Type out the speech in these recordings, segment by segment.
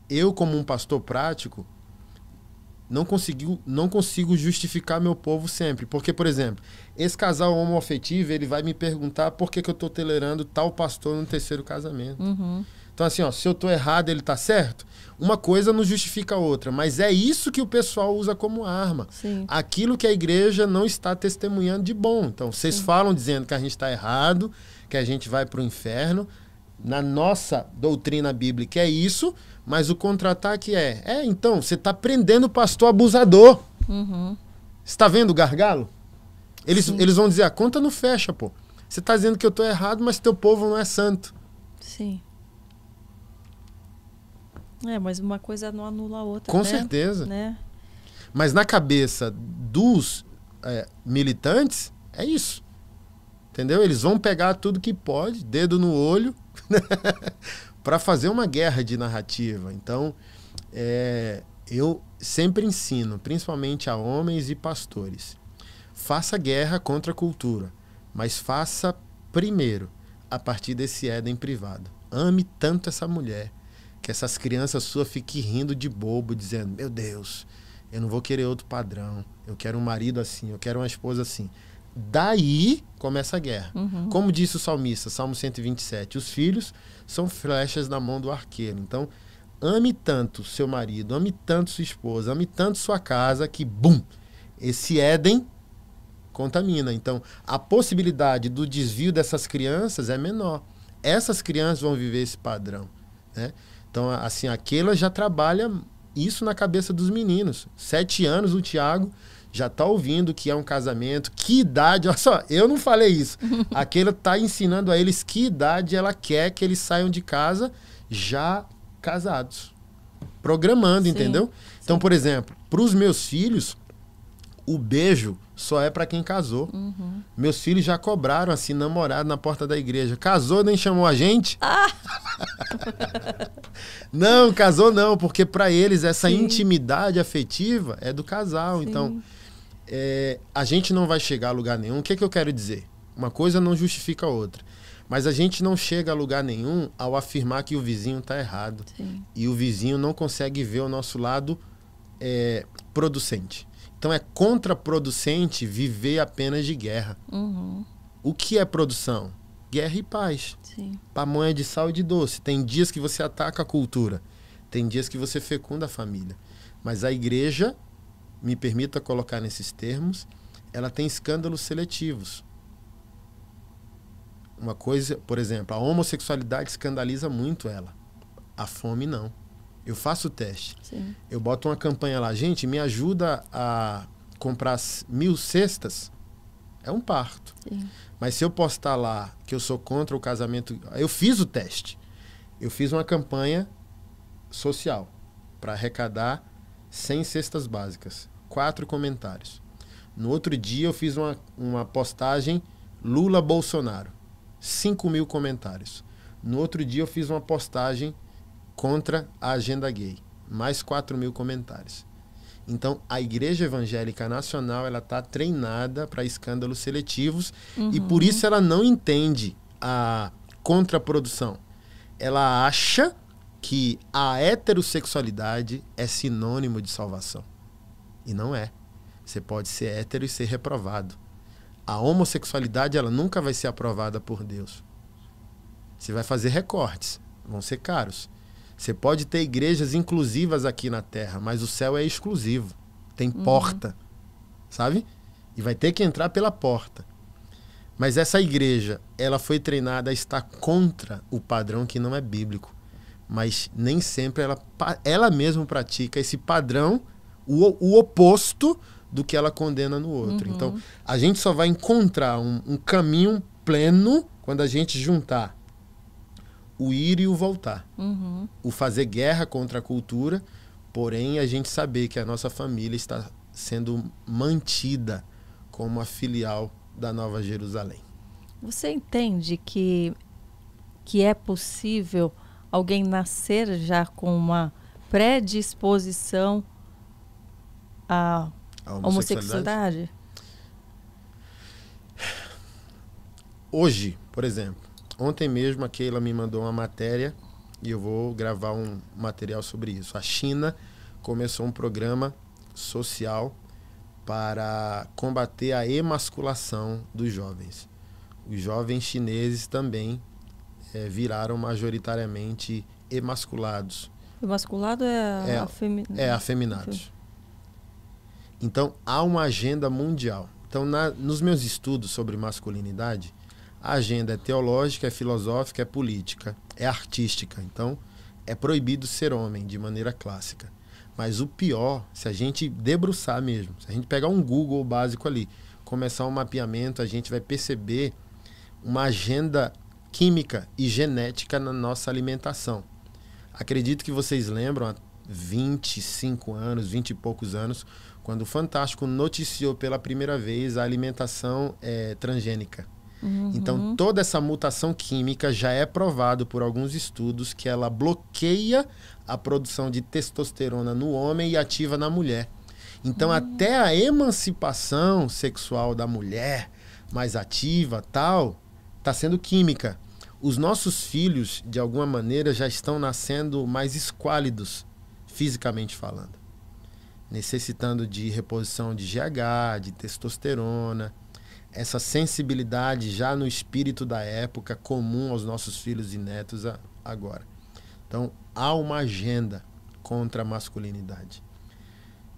eu, como um pastor prático, não consigo justificar meu povo sempre. Porque, por exemplo, esse casal homoafetivo, ele vai me perguntar por que eu estou tolerando tal pastor no terceiro casamento. Então, assim, ó, se eu estou errado, ele está certo? Uma coisa não justifica a outra, mas é isso que o pessoal usa como arma. Sim. Aquilo que a igreja não está testemunhando de bom. Então, vocês falam dizendo que a gente está errado, que a gente vai para o inferno. Na nossa doutrina bíblica é isso, mas o contra-ataque então, você está prendendo o pastor abusador. Você está vendo o gargalo? Eles vão dizer, a conta não fecha, pô. Você está dizendo que eu estou errado, mas teu povo não é santo. Sim. Mas uma coisa não anula a outra, Com né? certeza. Né? Mas na cabeça dos militantes, é isso. Entendeu? Eles vão pegar tudo que pode, dedo no olho, para fazer uma guerra de narrativa. Então, eu sempre ensino, principalmente a homens e pastores, faça guerra contra a cultura, mas faça primeiro a partir desse Éden privado. Ame tanto essa mulher, que essas crianças suas fiquem rindo de bobo, dizendo, meu Deus, eu não vou querer outro padrão, eu quero um marido assim, eu quero uma esposa assim. Daí começa a guerra. Como disse o salmista, Salmo 127, os filhos são flechas na mão do arqueiro. Então, ame tanto seu marido, ame tanto sua esposa, ame tanto sua casa, que, bum, esse Éden contamina. Então, a possibilidade do desvio dessas crianças é menor. Essas crianças vão viver esse padrão, né? Então, assim, a Keila já trabalha isso na cabeça dos meninos. 7 anos, o Thiago já está ouvindo que é um casamento, que idade, olha só, eu não falei isso. A Keila está ensinando a eles que idade ela quer que eles saiam de casa já casados. Programando, entendeu? Então, por exemplo, para os meus filhos, o beijo só é para quem casou. Meus filhos já cobraram, assim, namorado na porta da igreja. Casou, nem chamou a gente? Não, casou não, porque para eles essa intimidade afetiva é do casal. Então, a gente não vai chegar a lugar nenhum. O que eu quero dizer? Uma coisa não justifica a outra. Mas a gente não chega a lugar nenhum ao afirmar que o vizinho está errado. E o vizinho não consegue ver o nosso lado producente. Então é contraproducente viver apenas de guerra. O que é produção? Guerra e paz. Pamonha de sal e de doce. Tem dias que você ataca a cultura. Tem dias que você fecunda a família. Mas a igreja, me permita colocar nesses termos, ela tem escândalos seletivos. Uma coisa, por exemplo, a homossexualidade escandaliza muito ela. A fome não. Eu faço o teste. Eu boto uma campanha lá. Gente, me ajuda a comprar 1000 cestas. É um parto. Mas se eu postar lá que eu sou contra o casamento... Eu fiz o teste. Eu fiz uma campanha social para arrecadar 100 cestas básicas. 4 comentários. No outro dia eu fiz uma postagem Lula-Bolsonaro. 5.000 comentários. No outro dia eu fiz uma postagem contra a agenda gay. Mais 4.000 comentários. Então, a Igreja Evangélica Nacional, ela está treinada para escândalos seletivos e por isso ela não entende a contraprodução. Ela acha que a heterossexualidade é sinônimo de salvação. E não é. Você pode ser hétero e ser reprovado. A homossexualidade, ela nunca vai ser aprovada por Deus. Você vai fazer recortes, vão ser caros. Você pode ter igrejas inclusivas aqui na Terra, mas o céu é exclusivo. Tem porta, sabe? E vai ter que entrar pela porta. Mas essa igreja, ela foi treinada a estar contra o padrão que não é bíblico. Mas nem sempre ela mesma pratica esse padrão, o oposto do que ela condena no outro. Então, a gente só vai encontrar um caminho pleno quando a gente juntar o ir e o voltar. O fazer guerra contra a cultura, porém a gente saber que a nossa família está sendo mantida como a filial da Nova Jerusalém. Você entende que é possível alguém nascer já com uma predisposição à homossexualidade? Hoje, por exemplo, ontem mesmo a Keila me mandou uma matéria e eu vou gravar um material sobre isso. A China começou um programa social para combater a emasculação dos jovens. Os jovens chineses também viraram majoritariamente emasculados. Emasculado é afeminados. Então, há uma agenda mundial. Então, nos meus estudos sobre masculinidade, a agenda é teológica, é filosófica, é política, é artística. Então, é proibido ser homem de maneira clássica. Mas o pior, se a gente debruçar mesmo, se a gente pegar um Google básico ali, começar um mapeamento, a gente vai perceber uma agenda química e genética na nossa alimentação. Acredito que vocês lembram, há 25 anos, 20 e poucos anos, quando o Fantástico noticiou pela primeira vez a alimentação transgênica. Então, toda essa mutação química já é provado por alguns estudos que ela bloqueia a produção de testosterona no homem e ativa na mulher. Então, até a emancipação sexual da mulher mais ativa, tal, está sendo química. Os nossos filhos, de alguma maneira, já estão nascendo mais esquálidos, fisicamente falando. Necessitando de reposição de GH, de testosterona. Essa sensibilidade já no espírito da época, comum aos nossos filhos e netos agora. Então, há uma agenda contra a masculinidade.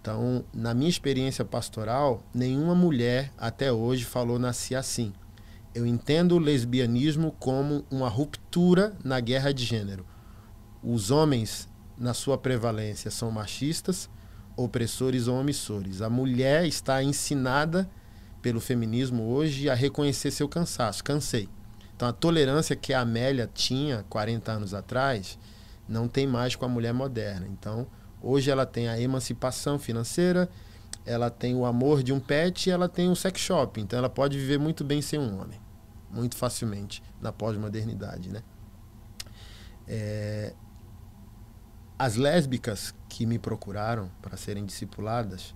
Então, na minha experiência pastoral, nenhuma mulher até hoje falou nasci assim. Eu entendo o lesbianismo como uma ruptura na guerra de gênero. Os homens, na sua prevalência, são machistas, opressores ou omissores. A mulher está ensinada pelo feminismo hoje a reconhecer seu cansaço. Cansei. Então, a tolerância que a Amélia tinha 40 anos atrás não tem mais com a mulher moderna. Então, hoje ela tem a emancipação financeira, ela tem o amor de um pet e ela tem um sex shop. Então, ela pode viver muito bem sem um homem. Muito facilmente, na pós-modernidade, né? As lésbicas que me procuraram para serem discipuladas,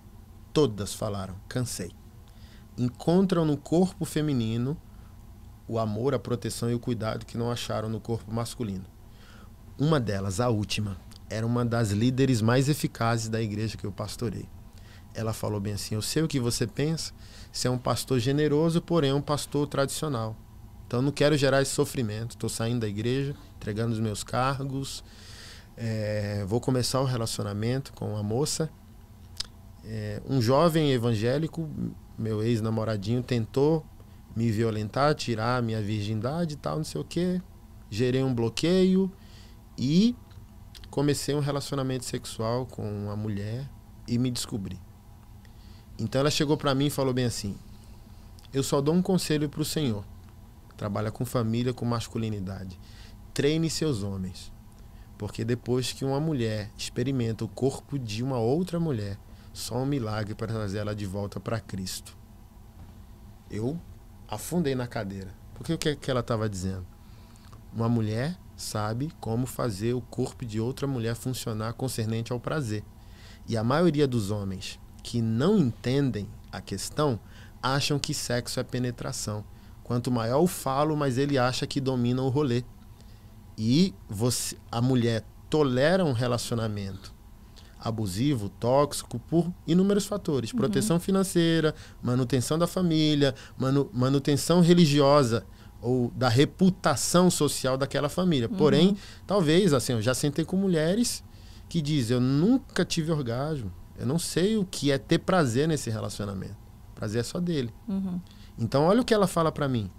todas falaram, cansei. Encontram no corpo feminino o amor, a proteção e o cuidado que não acharam no corpo masculino. Uma delas, a última, era uma das líderes mais eficazes da igreja que eu pastorei. Ela falou bem assim, eu sei o que você pensa, você é um pastor generoso, porém é um pastor tradicional. Então eu não quero gerar esse sofrimento, estou saindo da igreja, entregando os meus cargos, vou começar o relacionamento com uma moça. Um jovem evangélico, meu ex-namoradinho, tentou me violentar, tirar a minha virgindade e tal, não sei o quê. Gerei um bloqueio e comecei um relacionamento sexual com uma mulher e me descobri. Então ela chegou para mim e falou bem assim, eu só dou um conselho para o senhor, trabalha com família, com masculinidade, treine seus homens, porque depois que uma mulher experimenta o corpo de uma outra mulher, só um milagre para trazer ela de volta para Cristo. Eu afundei na cadeira, porque o que ela estava dizendo? Uma mulher sabe como fazer o corpo de outra mulher funcionar concernente ao prazer, e a maioria dos homens que não entendem a questão, acham que sexo é penetração. Quanto maior o falo, mais ele acha que domina o rolê. E a mulher tolera um relacionamento abusivo, tóxico, por inúmeros fatores. Proteção financeira, manutenção da família, manutenção religiosa ou da reputação social daquela família. Porém, talvez, assim, eu já sentei com mulheres que dizem, eu nunca tive orgasmo. Eu não sei o que é ter prazer nesse relacionamento. Prazer é só dele. Então, olha o que ela fala pra mim.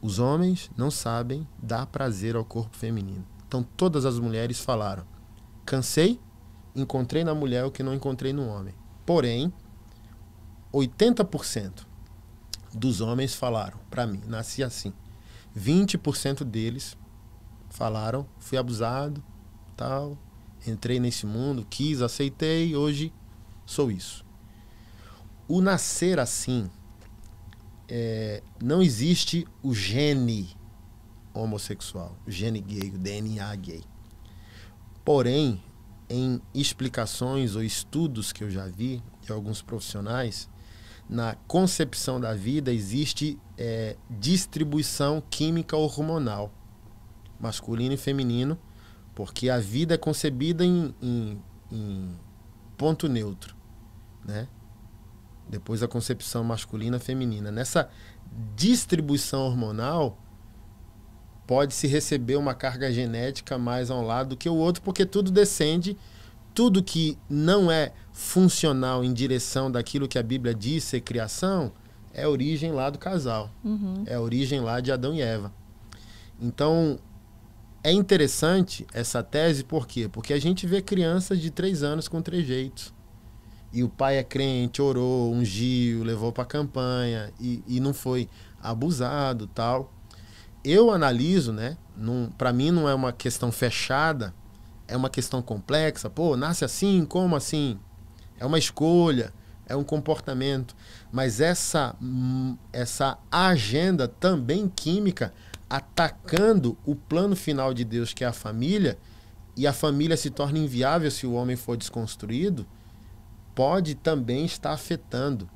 Os homens não sabem dar prazer ao corpo feminino. Então, todas as mulheres falaram, cansei, encontrei na mulher o que não encontrei no homem. Porém, 80% dos homens falaram pra mim, nasci assim. 20% deles falaram, fui abusado, tal, entrei nesse mundo, quis, aceitei, hoje sou isso. O nascer assim, não existe o gene homossexual, o gene gay, o DNA gay. Porém, em explicações ou estudos que eu já vi de alguns profissionais, na concepção da vida existe distribuição química hormonal, masculino e feminino, porque a vida é concebida em ponto neutro, né? Depois a concepção masculina e feminina. Nessa distribuição hormonal, pode-se receber uma carga genética mais a um lado do que o outro, porque tudo descende, tudo que não é funcional em direção daquilo que a Bíblia diz ser criação, é a origem lá do casal. É a origem lá de Adão e Eva. Então, é interessante essa tese, por quê? Porque a gente vê crianças de 3 anos com trejeitos. E o pai é crente, orou, ungiu, levou para a campanha e não foi abusado, tal. Eu analiso, né? Para mim não é uma questão fechada, é uma questão complexa. Pô, nasce assim, como assim? É uma escolha, é um comportamento. Mas essa agenda também química atacando o plano final de Deus, que é a família, e a família se torna inviável se o homem for desconstruído, pode também estar afetando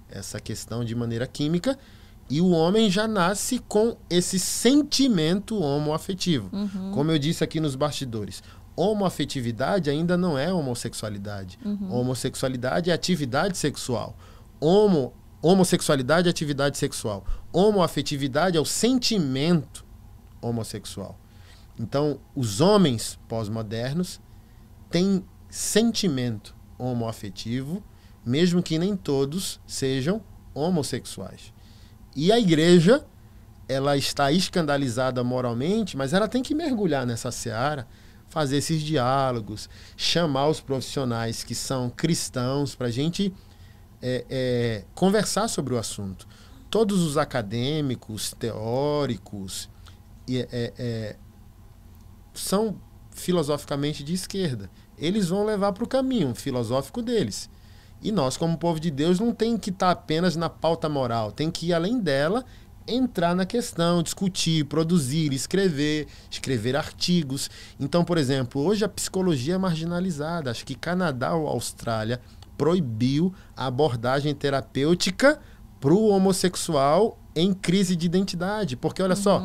essa questão de maneira química, e o homem já nasce com esse sentimento homoafetivo. Como eu disse aqui nos bastidores, homoafetividade ainda não é homossexualidade. Homossexualidade é atividade sexual. Homossexualidade é atividade sexual. Homoafetividade é o sentimento homossexual. Então, os homens pós-modernos têm sentimento homoafetivo, mesmo que nem todos sejam homossexuais. E a igreja, ela está escandalizada moralmente, mas ela tem que mergulhar nessa seara, fazer esses diálogos, chamar os profissionais que são cristãos para a gente conversar sobre o assunto. Todos os acadêmicos, teóricos, são filosoficamente de esquerda. Eles vão levar para o caminho filosófico deles. E nós, como povo de Deus, não tem que estar apenas na pauta moral, tem que ir além dela, entrar na questão, discutir, produzir, escrever artigos. Então, por exemplo, hoje a psicologia é marginalizada. Acho que Canadá ou Austrália proibiu a abordagem terapêutica para o homossexual em crise de identidade. Porque, olha só,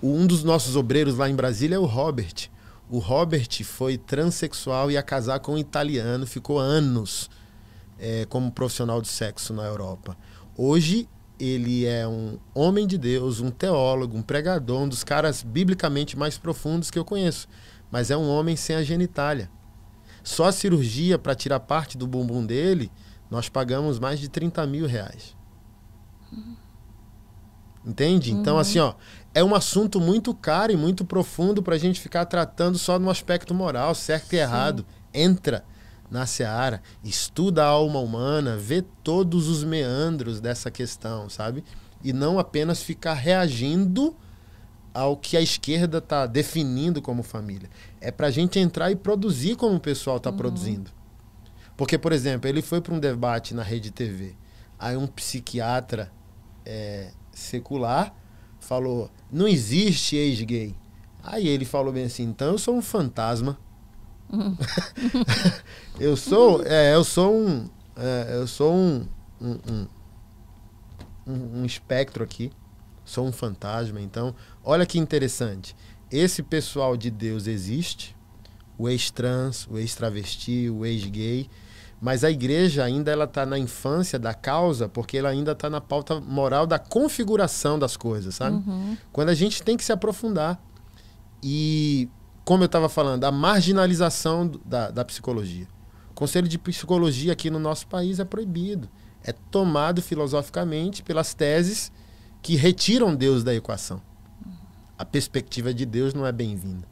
um dos nossos obreiros lá em Brasília é o Robert. O Robert foi transexual e ia casar com um italiano, ficou anos como profissional de sexo na Europa. Hoje, ele é um homem de Deus, um teólogo, um pregador, um dos caras biblicamente mais profundos que eu conheço. Mas é um homem sem a genitália. Só a cirurgia para tirar parte do bumbum dele, nós pagamos mais de 30 mil reais. Entende? Então, assim, ó, é um assunto muito caro e muito profundo para a gente ficar tratando só no aspecto moral, certo e errado. Entra na seara, estuda a alma humana, vê todos os meandros dessa questão, sabe? E não apenas ficar reagindo ao que a esquerda está definindo como família. É para a gente entrar e produzir como o pessoal está produzindo. Porque, por exemplo, ele foi para um debate na Rede TV. Aí um psiquiatra secular falou, não existe ex-gay. Aí ele falou bem assim, então eu sou um fantasma. eu sou um espectro aqui. Sou um fantasma. Então, olha que interessante. Esse pessoal de Deus existe, o ex-trans, o ex-travesti, o ex-gay, mas a igreja ainda ela está na infância da causa, porque ela ainda está na pauta moral da configuração das coisas, sabe? Quando a gente tem que se aprofundar. E, como eu estava falando, a marginalização da psicologia. O conselho de psicologia aqui no nosso país é proibido. É tomado filosoficamente pelas teses que retiram Deus da equação. A perspectiva de Deus não é bem-vinda.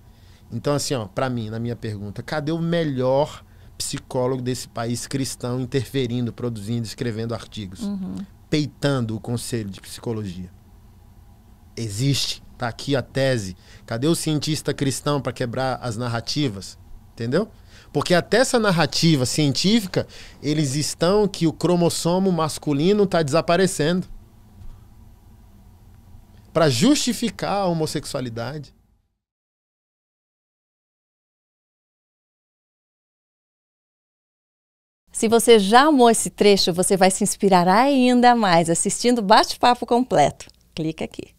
Então, assim, ó, para mim, na minha pergunta, cadê o melhor psicólogo desse país cristão interferindo, produzindo, escrevendo artigos, peitando o conselho de psicologia? Existe, tá aqui a tese. Cadê o cientista cristão para quebrar as narrativas? Entendeu? Porque até essa narrativa científica, eles estão que o cromossomo masculino está desaparecendo para justificar a homossexualidade. Se você já amou esse trecho, você vai se inspirar ainda mais assistindo o bate-papo completo. Clica aqui.